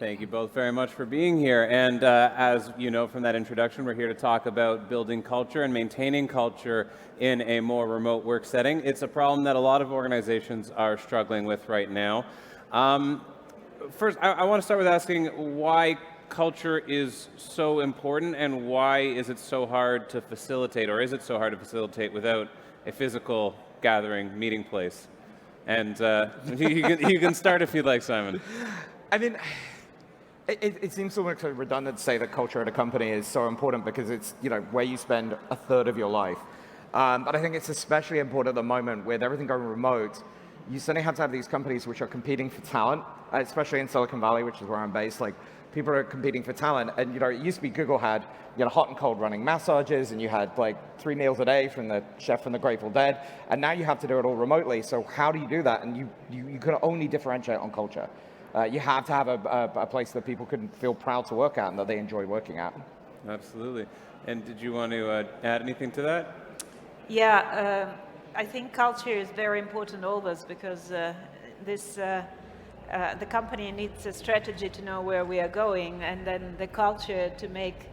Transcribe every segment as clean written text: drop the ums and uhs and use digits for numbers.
Thank you both very much for being here. And as you know from that introduction, we're here to talk about building culture and maintaining culture in a more remote work setting. It's a problem that a lot of organizations are struggling with right now. First, I want to start with asking why culture is so important and why is it so hard to facilitate, or is it so hard to facilitate without a physical gathering, meeting place? And you can start if you'd like, Simon. I mean, it seems almost redundant to say that culture at a company is so important because it's where you spend a third of your life. But I think it's especially important at the moment with everything going remote. You suddenly have to have these companies which are competing for talent, especially in Silicon Valley, which is where I'm based. Like, people are competing for talent, and it used to be Google had hot and cold running massages, and you had like 3 meals a day from the chef from the Grateful Dead, and now you have to do it all remotely. So how do you do that? And you can only differentiate on culture. You have to have a place that people can feel proud to work at and that they enjoy working at. Absolutely. And did you want to add anything to that? Yeah, I think culture is very important always because the company needs a strategy to know where we are going, and then the culture to make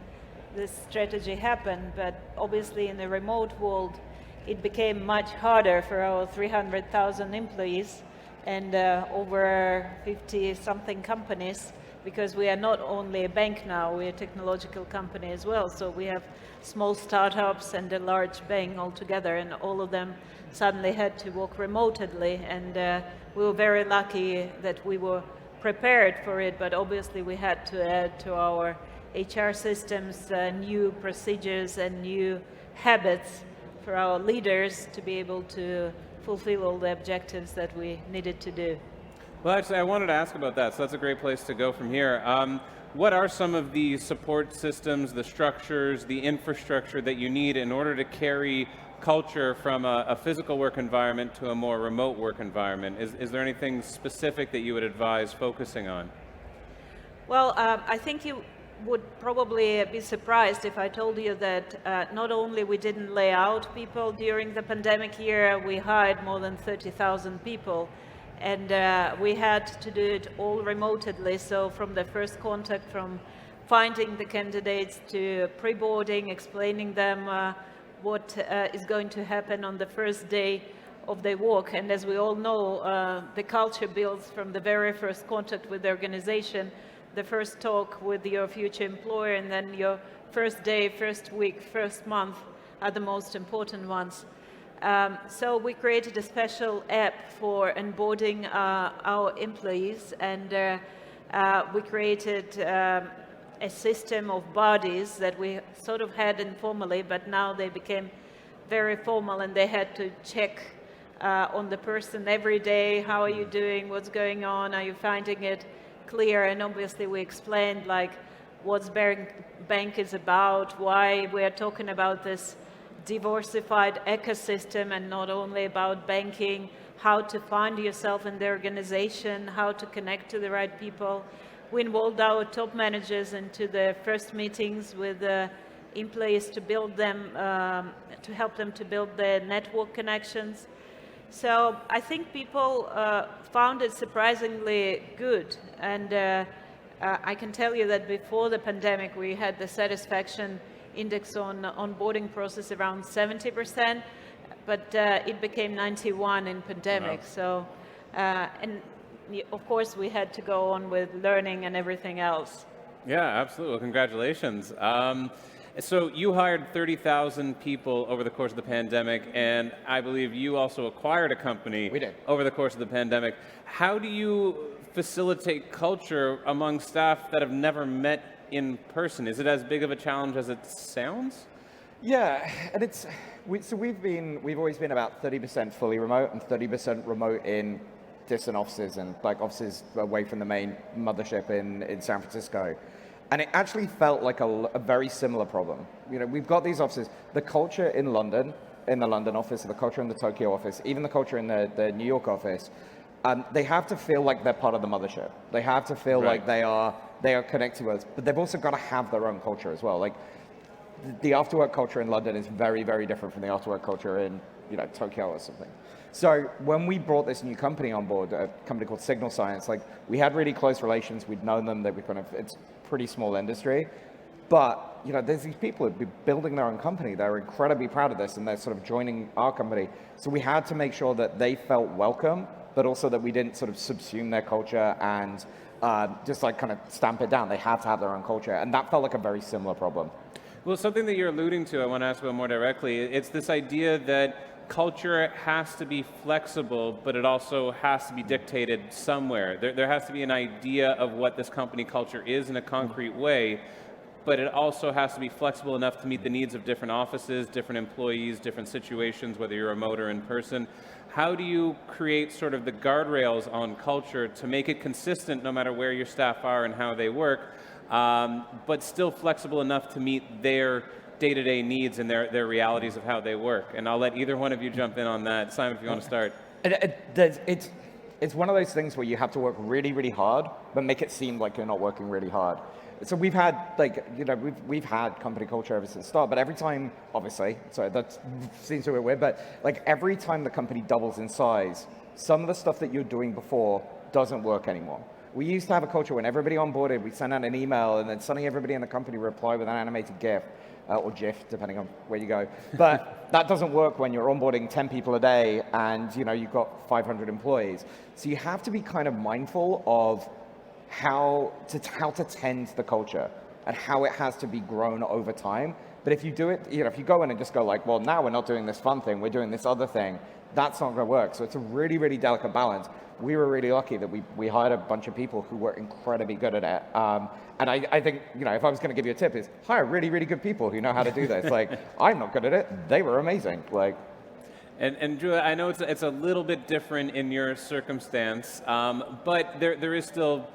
this strategy happen. But obviously in the remote world, it became much harder for our 300,000 employees and over 50-something companies, because we are not only a bank now, we're a technological company as well. So we have small startups and a large bank all together, and all of them suddenly had to work remotely. And we were very lucky that we were prepared for it, but obviously we had to add to our HR systems new procedures and new habits for our leaders to be able to fulfill all the objectives that we needed to do. Well, actually, I wanted to ask about that, so that's a great place to go from here. What are some of the support systems, the structures, the infrastructure that you need in order to carry culture from a physical work environment to a more remote work environment? Is there anything specific that you would advise focusing on? Well, I think you would probably be surprised if I told you that not only we didn't lay out people during the pandemic year, we hired more than 30,000 people. And we had to do it all remotely. So from the first contact, from finding the candidates to pre-boarding, explaining them what is going to happen on the first day of their work. And as we all know, the culture builds from the very first contact with the organization, the first talk with your future employer, and then your first day, first week, first month are the most important ones. So we created a special app for onboarding our employees, and we created a system of buddies that we sort of had informally, but now they became very formal, and they had to check on the person every day. How are you doing? What's going on? Are you finding it clear? And obviously we explained like what Sberbank is about, why we are talking about this diversified ecosystem and not only about banking, how to find yourself in the organization, how to connect to the right people. We involved our top managers into the first meetings with the employees to build them, to help them to build their network connections. So I think people found it surprisingly good. And I can tell you that before the pandemic, we had the satisfaction index on onboarding process around 70%, but it became 91 in pandemic. Wow. So, and of course we had to go on with learning and everything else. Yeah, absolutely. Well, congratulations. So you hired 30,000 people over the course of the pandemic, and I believe you also acquired a company over the course of the pandemic. How do you facilitate culture among staff that have never met in person? Is it as big of a challenge as it sounds? Yeah, and we've always been about 30% fully remote and 30% remote in distant offices and like offices away from the main mothership in San Francisco. And it actually felt like a very similar problem. We've got these offices, the culture in London, in the London office, the culture in the Tokyo office, even the culture in the New York office, they have to feel like they're part of the mothership. They have to feel like they are connected to us, but they've also got to have their own culture as well. Like the after-work culture in London is very, very different from the after-work culture in Tokyo or something. So when we brought this new company on board, a company called Signal Science, like we had really close relations. We'd known them. They were it's a pretty small industry, but there's these people who'd be building their own company. They're incredibly proud of this, and they're sort of joining our company. So we had to make sure that they felt welcome, but also that we didn't sort of subsume their culture and just like kind of stamp it down. They had to have their own culture, and that felt like a very similar problem. Well, something that you're alluding to, I want to ask about more directly. It's this idea that culture has to be flexible, but it also has to be dictated somewhere. There has to be an idea of what this company culture is in a concrete way, but it also has to be flexible enough to meet the needs of different offices, different employees, different situations, whether you're remote or in person. How do you create sort of the guardrails on culture to make it consistent no matter where your staff are and how they work, but still flexible enough to meet their day-to-day needs and their realities of how they work? And I'll let either one of you jump in on that. Simon, if you want to start. It's one of those things where you have to work really, really hard, but make it seem like you're not working really hard. So we've had we've had company culture ever since the start, but every time, obviously, so that seems a bit weird, but like every time the company doubles in size, some of the stuff that you're doing before doesn't work anymore. We used to have a culture when everybody onboarded, we'd send out an email, and then suddenly everybody in the company would reply with an animated GIF. Or GIF, depending on where you go. But that doesn't work when you're onboarding 10 people a day and you've got 500 employees. So you have to be kind of mindful of how to tend the culture and how it has to be grown over time. But if you do it, if you go in and just go like, well, now we're not doing this fun thing, we're doing this other thing, that's not going to work. So it's a really, really delicate balance. We were really lucky that we hired a bunch of people who were incredibly good at it. And I think, if I was going to give you a tip, is hire really, really good people who know how to do this. Like, I'm not good at it. They were amazing. Like, And Julia, I know it's a little bit different in your circumstance, but there is still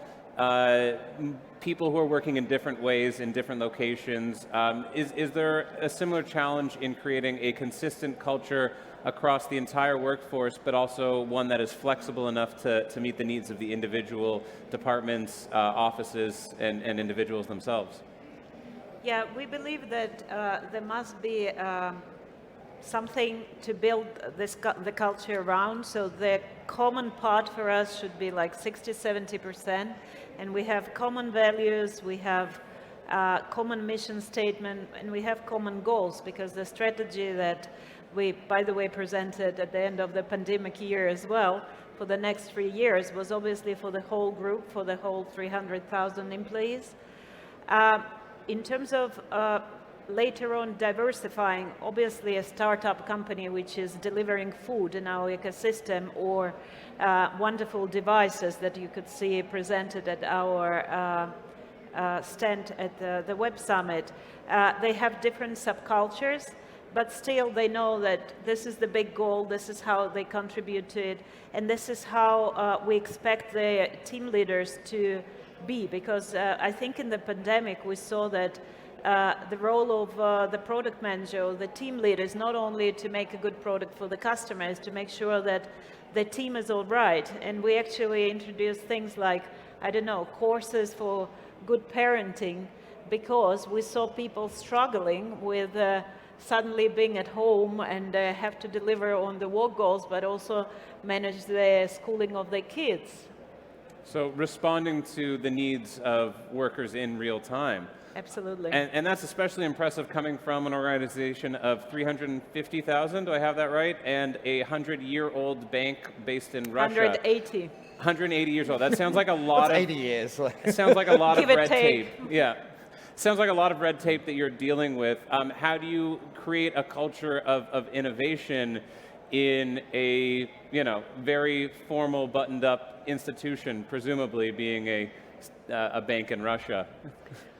people who are working in different ways in different locations. Is there a similar challenge in creating a consistent culture across the entire workforce, but also one that is flexible enough to meet the needs of the individual departments, offices, and individuals themselves? Yeah, we believe that there must be something to build the culture around. So the common part for us should be like 60-70%, and we have common values, we have common mission statement, and we have common goals, because the strategy that we, by the way, presented at the end of the pandemic year as well for the next 3 years was obviously for the whole group, for the whole 300,000 employees. In terms of later on diversifying, obviously a startup company which is delivering food in our ecosystem, or wonderful devices that you could see presented at our stand at the Web Summit, they have different subcultures, but still they know that this is the big goal, this is how they contribute to it, and this is how we expect the team leaders to be, because I think in the pandemic we saw that the role of the product manager or the team leader is not only to make a good product for the customers, to make sure that the team is all right. And we actually introduced things like, I don't know, courses for good parenting, because we saw people struggling with suddenly being at home and have to deliver on the work goals, but also manage the schooling of their kids. So responding to the needs of workers in real time. Absolutely. And that's especially impressive coming from an organization of 350,000, do I have that right? And a 100-year-old bank based in Russia. 180. 180 years old. That sounds like a lot of 80 years. It sounds like a lot of Give it red tape. tape. Yeah. Sounds like a lot of red tape that you're dealing with. How do you create a culture of innovation in a very formal, buttoned-up institution, presumably being a bank in Russia?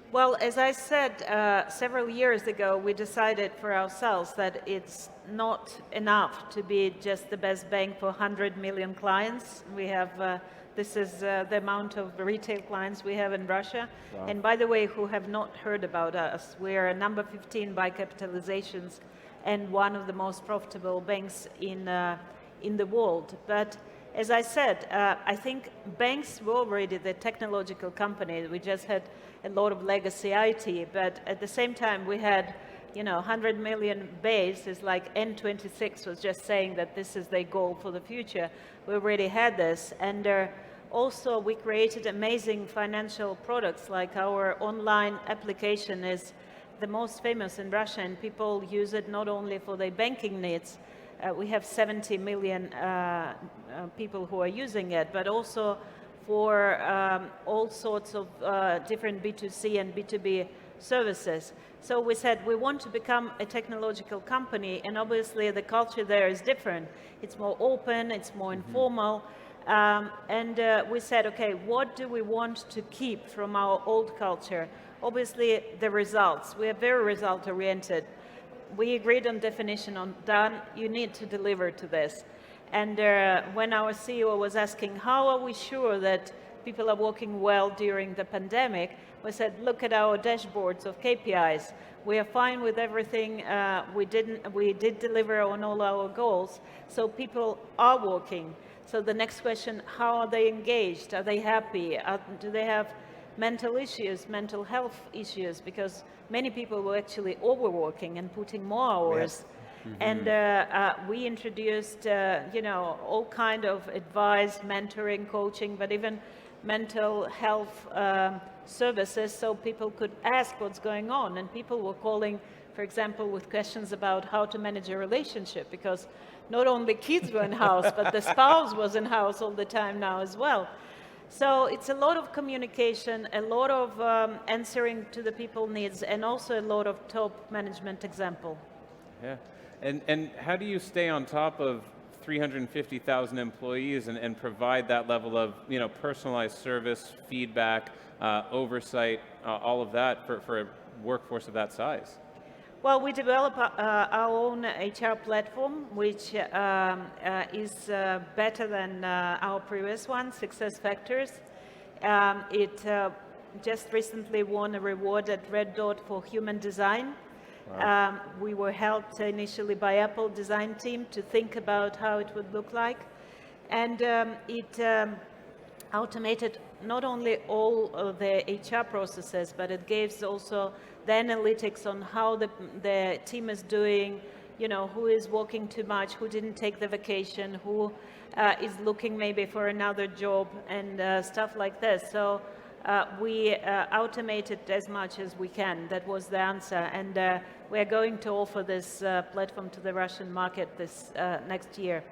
Well, as I said several years ago, we decided for ourselves that it's not enough to be just the best bank for 100 million clients. We have, this is the amount of retail clients we have in Russia. Wow. And by the way, who have not heard about us, we're number 15 by capitalizations and one of the most profitable banks in the world. But as I said, I think banks were already the technological company. We just had a lot of legacy IT, but at the same time we had 100 million base is like N26 was just saying that this is their goal for the future. We already had this. And also we created amazing financial products, like our online application is the most famous in Russia, and people use it not only for their banking needs. We have 70 million people who are using it, but also for all sorts of different B2C and B2B services. So we said we want to become a technological company, and obviously the culture there is different. It's more open, it's more informal, and we said, okay, what do we want to keep from our old culture? Obviously the results. We are very result oriented. We agreed on definition on done, you need to deliver to this. And when our CEO was asking, how are we sure that people are working well during the pandemic, we said, look at our dashboards of KPIs. We are fine with everything. We did deliver on all our goals. So people are working. So the next question, how are they engaged? Are they happy? Do they have mental issues, mental health issues? Because many people were actually overworking and putting more hours. And we introduced, all kind of advice, mentoring, coaching, but even mental health services, so people could ask what's going on. And people were calling, for example, with questions about how to manage a relationship, because not only kids were in house, but the spouse was in house all the time now as well. So it's a lot of communication, a lot of answering to the people's needs, and also a lot of top management example. Yeah. And how do you stay on top of 350,000 employees and provide that level of personalized service, feedback, oversight, all of that for a workforce of that size? Well, we develop our own HR platform, which is better than our previous one, SuccessFactors. It just recently won a reward at Red Dot for human design. Wow. We were helped initially by Apple design team to think about how it would look like. And it automated not only all of the HR processes, but it gives also the analytics on how the team is doing, who is working too much, who didn't take the vacation, who is looking maybe for another job, and stuff like this. So we automated as much as we can. That was the answer. And we're going to offer this platform to the Russian market this next year.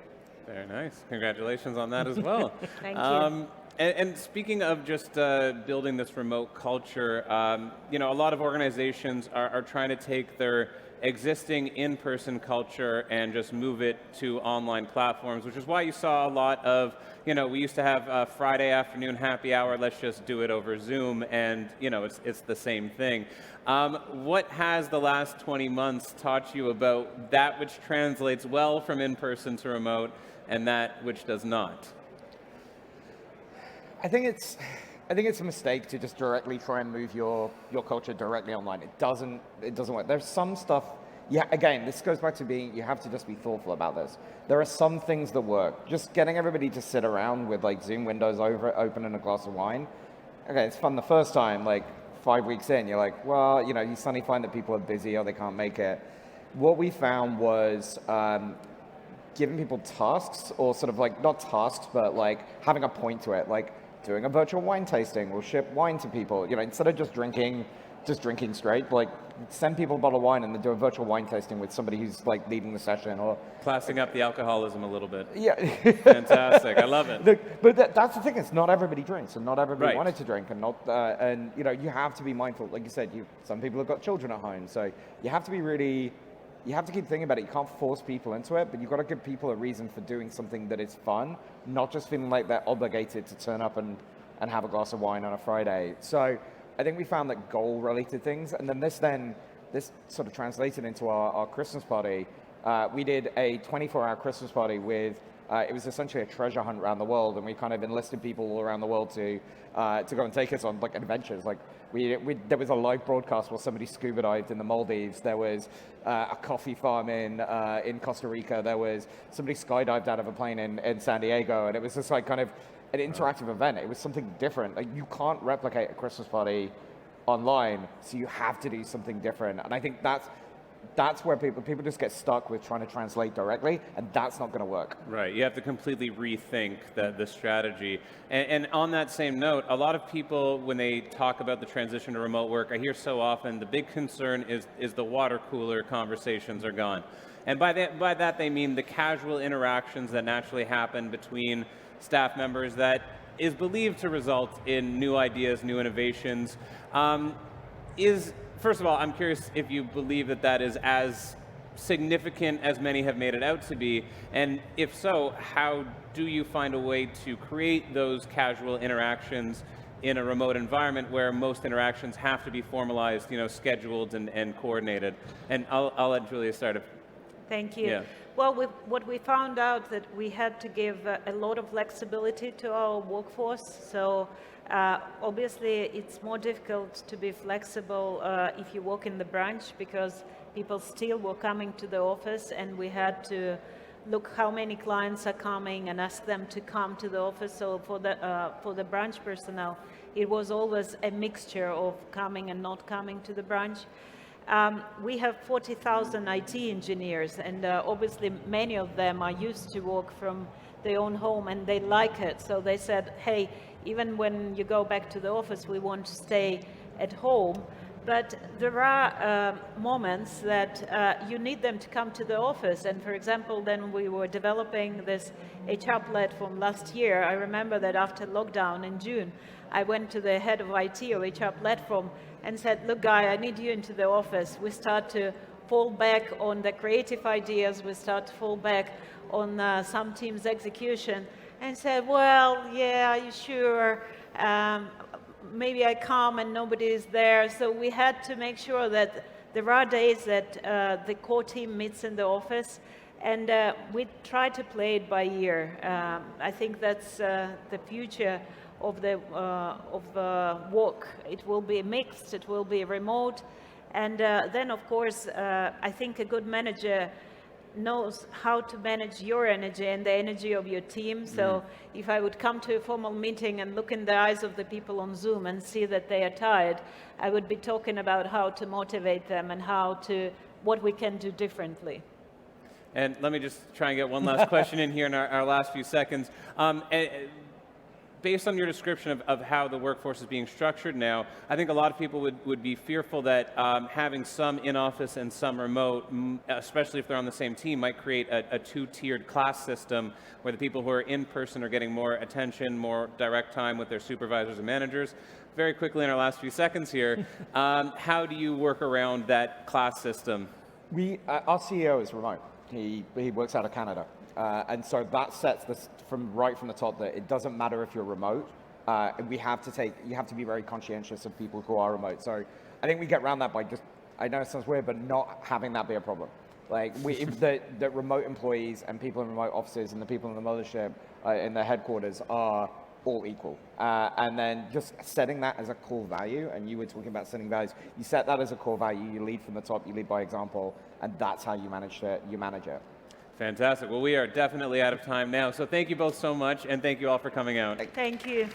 Very nice. Congratulations on that as well. Thank you. And speaking of just building this remote culture, a lot of organizations are trying to take their existing in-person culture and just move it to online platforms, which is why you saw a lot of, we used to have a Friday afternoon happy hour, let's just do it over Zoom, and it's the same thing. What has the last 20 months taught you about that which translates well from in-person to remote and that which does not? I think it's a mistake to just directly try and move your culture directly online. It doesn't work. There's some stuff, again, this goes back to being, you have to just be thoughtful about this. There are some things that work. Just getting everybody to sit around with like Zoom windows open and a glass of wine. Okay, it's fun the first time, like 5 weeks in, you're like, well, you suddenly find that people are busy or they can't make it. What we found was giving people tasks, or sort of like, not tasks, but like having a point to it, like doing a virtual wine tasting. We'll ship wine to people, instead of just drinking straight, like send people a bottle of wine and then do a virtual wine tasting with somebody who's like leading the session, or classing up the alcoholism a little bit. Yeah. Fantastic. I love it. But that's the thing, it's not everybody drinks, and not everybody Right. wanted to drink, and not you have to be mindful. Like you said, some people have got children at home, so you have to keep thinking about it. You can't force people into it, but you've got to give people a reason for doing something that is fun, not just feeling like they're obligated to turn up and have a glass of wine on a Friday. So I think we found that goal-related things, and then this sort of translated into our Christmas party. We did a 24-hour Christmas party with, it was essentially a treasure hunt around the world, and we kind of enlisted people all around the world to go and take us on like adventures. Like there was a live broadcast where somebody scuba dived in the Maldives. There was a coffee farm in Costa Rica. There was somebody skydived out of a plane in San Diego, and it was just like kind of an interactive event. It was something different. Like you can't replicate a Christmas party online, so you have to do something different. And I think that's where people just get stuck with trying to translate directly, and that's not going to work. Right, you have to completely rethink the strategy. And on that same note, a lot of people, when they talk about the transition to remote work, I hear so often the big concern is the water cooler conversations are gone. And by that they mean the casual interactions that naturally happen between staff members that is believed to result in new ideas, new innovations. First of all, I'm curious if you believe that is as significant as many have made it out to be, and if so, how do you find a way to create those casual interactions in a remote environment where most interactions have to be formalized, scheduled and coordinated? And I'll let Julia start. Thank you. Yeah. Well, what we found out that we had to give a lot of flexibility to our workforce. So obviously, it's more difficult to be flexible if you work in the branch, because people still were coming to the office, and we had to look how many clients are coming and ask them to come to the office. So for the branch personnel, it was always a mixture of coming and not coming to the branch. We have 40,000 IT engineers, and obviously many of them are used to work from their own home, and they like it. So they said, hey, even when you go back to the office, we want to stay at home. But there are moments that you need them to come to the office. And for example, then we were developing this HR platform last year. I remember that after lockdown in June, I went to the head of IT or HR platform and said, look, Guy, I need you into the office. We start to fall back on the creative ideas. We start to fall back on some team's execution. And said, well, yeah, are you sure? Maybe I come and nobody is there. So we had to make sure that there are days that the core team meets in the office, and we try to play it by ear. I think that's the future of the work. It will be mixed, it will be remote, and then of course I think a good manager knows how to manage your energy and the energy of your team. So if I would come to a formal meeting and look in the eyes of the people on Zoom and see that they are tired, I would be talking about how to motivate them and what we can do differently. And let me just try and get one last question in here in our last few seconds. Based on your description of how the workforce is being structured now, I think a lot of people would be fearful that having some in-office and some remote, especially if they're on the same team, might create a two-tiered class system where the people who are in person are getting more attention, more direct time with their supervisors and managers. Very quickly in our last few seconds here, how do you work around that class system? Our CEO is remote. He works out of Canada. And so that sets this right from the top that it doesn't matter if you're remote. You have to be very conscientious of people who are remote. So I think we get around that by just, I know it sounds weird, but not having that be a problem. Like the remote employees and people in remote offices and the people in the mothership in the headquarters are all equal. And then just setting that as a core value, and you were talking about setting values, you set that as a core value, you lead from the top, you lead by example, and that's how you manage it. Fantastic. Well, we are definitely out of time now. So thank you both so much, and thank you all for coming out. Thank you.